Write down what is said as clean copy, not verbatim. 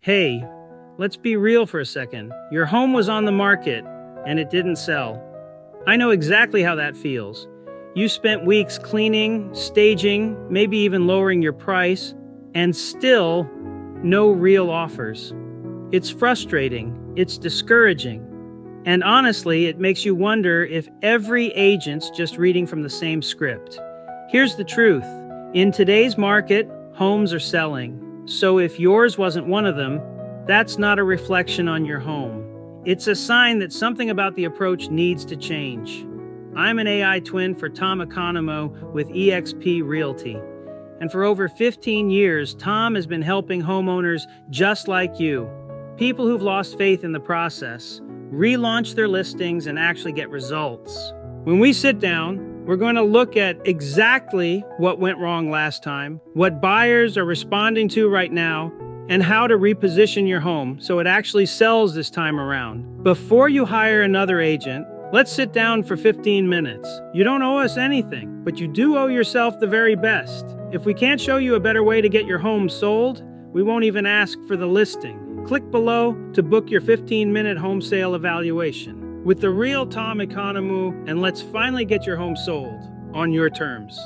Hey, let's be real for a second. Your home was on the market and it didn't sell. I know exactly how that feels. You spent weeks cleaning, staging, maybe even lowering your price, and still no real offers. It's frustrating, it's discouraging, and honestly, it makes you wonder if every agent's just reading from the same script. Here's the truth. In today's market, homes are selling. So if yours wasn't one of them, that's not a reflection on your home. It's a sign that something about the approach needs to change. I'm an AI twin for Tom Ikonomou with eXp Realty. And for over 15 years, Tom has been helping homeowners just like you, people who've lost faith in the process, relaunch their listings and actually get results. When we sit down, we're going to look at exactly what went wrong last time, what buyers are responding to right now, and how to reposition your home so it actually sells this time around. Before you hire another agent, let's sit down for 15 minutes. You don't owe us anything, but you do owe yourself the very best. If we can't show you a better way to get your home sold, we won't even ask for the listing. Click below to book your 15-minute home sale evaluation with the real Tom Ikonomou, and let's finally get your home sold on your terms.